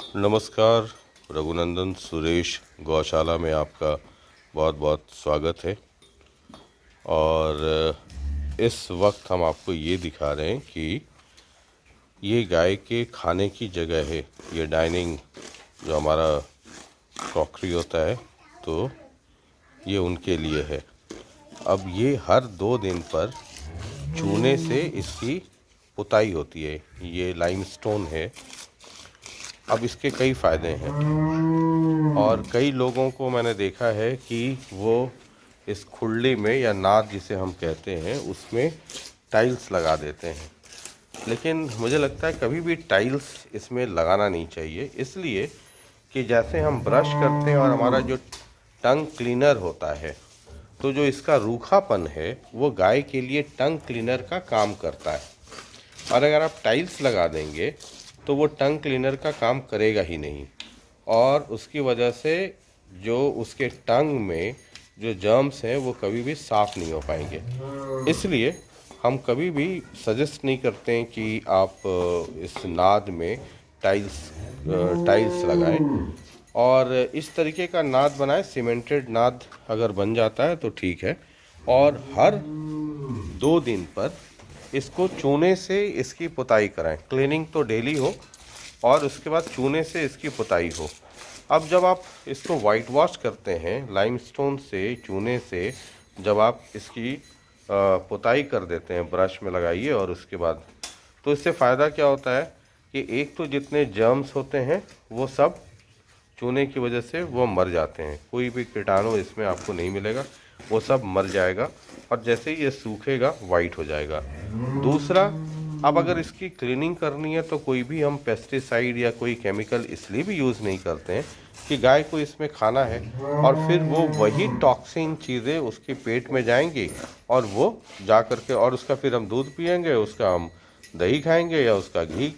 नमस्कार। रघुनंदन सुरेश गौशाला में आपका बहुत बहुत स्वागत है। और इस वक्त हम आपको ये दिखा रहे हैं कि ये गाय के खाने की जगह है। ये डाइनिंग जो हमारा क्रॉकरी होता है, तो ये उनके लिए है। अब ये हर 2 दिन पर चूने से इसकी पुताई होती है। ये लाइमस्टोन है। अब इसके कई फ़ायदे हैं और कई लोगों को मैंने देखा है कि वो इस खुरली में या नाद जिसे हम कहते हैं उसमें टाइल्स लगा देते हैं। लेकिन मुझे लगता है कभी भी टाइल्स इसमें लगाना नहीं चाहिए, इसलिए कि जैसे हम ब्रश करते हैं और हमारा जो टंग क्लीनर होता है, तो जो इसका रूखापन है वो गाय के लिए टंग क्लीनर का काम करता है। और अगर आप टाइल्स लगा देंगे तो वो टंग क्लीनर का काम करेगा ही नहीं, और उसकी वजह से जो उसके टंग में जो जर्म्स हैं वो कभी भी साफ़ नहीं हो पाएंगे। इसलिए हम कभी भी सजेस्ट नहीं करते हैं कि आप इस नाद में टाइल्स लगाएं। और इस तरीके का नाद बनाएं। सीमेंटेड नाद अगर बन जाता है तो ठीक है। और हर 2 दिन पर इसको चूने से इसकी पुताई कराएं। क्लीनिंग तो डेली हो और उसके बाद चूने से इसकी पुताई हो। अब जब आप इसको वाइट वॉश करते हैं लाइमस्टोन से, चूने से, जब आप इसकी पुताई कर देते हैं, ब्रश में लगाइए और उसके बाद, तो इससे फ़ायदा क्या होता है कि एक तो जितने जर्म्स होते हैं वो सब चूने की वजह से वो मर जाते हैं। कोई भी कीटाणु इसमें आपको नहीं मिलेगा, वो सब मर जाएगा और जैसे ही ये सूखेगा वाइट हो जाएगा। दूसरा, अब अगर इसकी क्लीनिंग करनी है तो कोई भी हम पेस्टिसाइड या कोई केमिकल इसलिए भी यूज़ नहीं करते हैं कि गाय को इसमें खाना है और फिर वो वही टॉक्सिन चीज़ें उसके पेट में जाएंगी और वो जा कर के, और उसका फिर हम दूध पिएंगे, उसका हम दही खाएंगे या उसका घी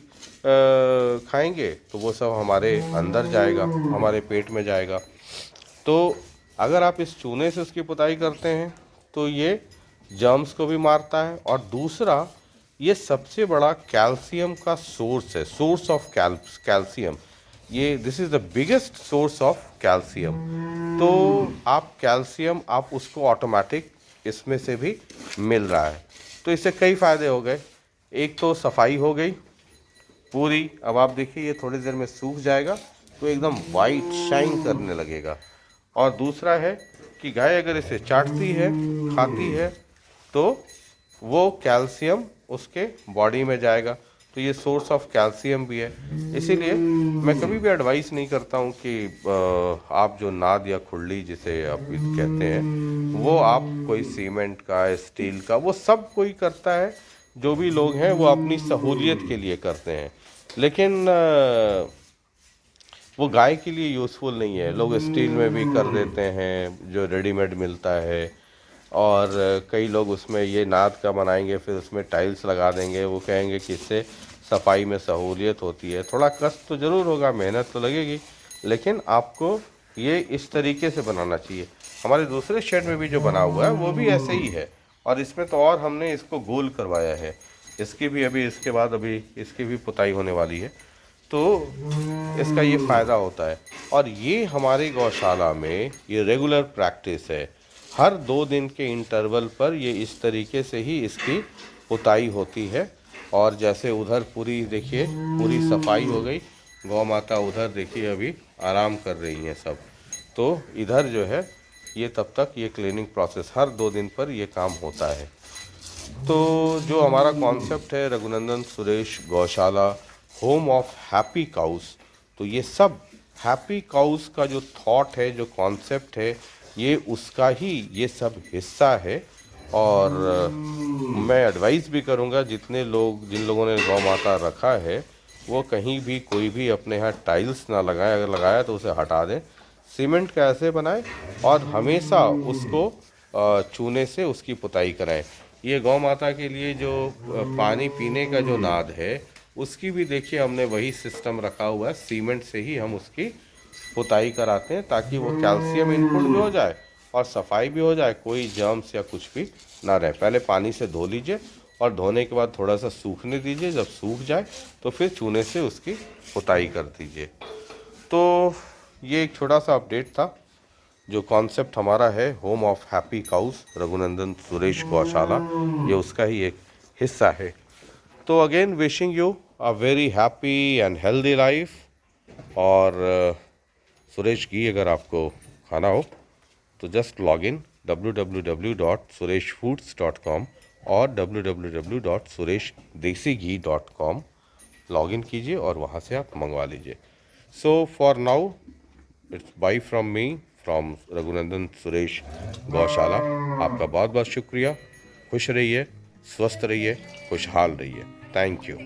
खाएंगे, तो वो सब हमारे अंदर जाएगा, हमारे पेट में जाएगा। तो अगर आप इस चूने से उसकी पुताई करते हैं तो ये जर्म्स को भी मारता है। और दूसरा, ये सबसे बड़ा कैल्शियम का सोर्स है, सोर्स ऑफ कैल्शियम। ये this is the biggest source of calcium. तो आप कैल्शियम आप उसको ऑटोमेटिक इसमें से भी मिल रहा है। तो इससे कई फ़ायदे हो गए। एक तो सफाई हो गई पूरी। अब आप देखिए ये थोड़ी देर में सूख जाएगा तो एकदम वाइट शाइन करने लगेगा। और दूसरा है कि गाय अगर इसे चाटती है, खाती है, तो वो कैल्शियम उसके बॉडी में जाएगा। तो ये सोर्स ऑफ कैल्शियम भी है। इसीलिए मैं कभी भी एडवाइस नहीं करता हूँ कि आप जो नाद या खुरली जिसे आप कहते हैं, वो आप कोई सीमेंट का, स्टील का, वो सब कोई करता है। जो भी लोग हैं वो अपनी सहूलियत के लिए करते हैं, लेकिन वो गाय के लिए यूज़फुल नहीं है। लोग स्टील में भी कर देते हैं जो रेडीमेड मिलता है। और कई लोग उसमें ये नाद का बनाएंगे, फिर उसमें टाइल्स लगा देंगे। वो कहेंगे कि इससे सफाई में सहूलियत होती है। थोड़ा कष्ट तो ज़रूर होगा, मेहनत तो लगेगी, लेकिन आपको ये इस तरीके से बनाना चाहिए। हमारे दूसरे शेड में भी जो बना हुआ है वो भी ऐसे ही है, और इसमें तो और हमने इसको गोल करवाया है। इसकी भी अभी, इसके बाद अभी इसकी भी पुताई होने वाली है। तो इसका ये फ़ायदा होता है। और ये हमारी गौशाला में ये रेगुलर प्रैक्टिस है। हर 2 दिन के इंटरवल पर ये इस तरीके से ही इसकी पुताई होती है। और जैसे उधर पूरी देखिए, पूरी सफाई हो गई। गौ माता उधर देखिए अभी आराम कर रही हैं सब। तो इधर जो है ये तब तक ये क्लीनिंग प्रोसेस हर 2 दिन पर ये काम होता है। तो जो हमारा कॉन्सेप्ट है रघुनंदन सुरेश गौशाला, होम ऑफ हैप्पी काउस, तो ये सब हैप्पी काउस का जो थॉट है, जो कॉन्सेप्ट है, ये उसका ही ये सब हिस्सा है। और मैं एडवाइस भी करूँगा जितने लोग, जिन लोगों ने गौ माता रखा है, वो कहीं भी कोई भी अपने यहाँ टाइल्स ना लगाएं। अगर लगाया तो उसे हटा दें, सीमेंट का ऐसे बनाएं और हमेशा उसको चूने से उसकी पुताई कराएं। ये गौ माता के लिए जो पानी पीने का जो नाद है, उसकी भी देखिए हमने वही सिस्टम रखा हुआ है। सीमेंट से ही हम उसकी पुताई कराते हैं ताकि वो कैल्शियम इनपुट भी हो जाए और सफाई भी हो जाए, कोई जर्म्स या कुछ भी ना रहे। पहले पानी से धो लीजिए और धोने के बाद थोड़ा सा सूखने दीजिए। जब सूख जाए तो फिर चूने से उसकी पुताई कर दीजिए। तो ये एक छोटा सा अपडेट था। जो कॉन्सेप्ट हमारा है home of happy cows Raghunandan Suresh गौशाला, ये उसका ही एक हिस्सा है। तो again wishing you a very happy and healthy life. और सुरेश घी अगर आपको खाना हो तो जस्ट लॉग इन www.sureshfoods.com और www.sureshdesighi.com लॉग इन कीजिए और वहाँ से आप मंगवा लीजिए। So for now it's bye from me from Raghunandan Suresh Gaushala. आपका बहुत बहुत शुक्रिया। खुश रहिए, स्वस्थ रहिए, खुशहाल रहिए। Thank you.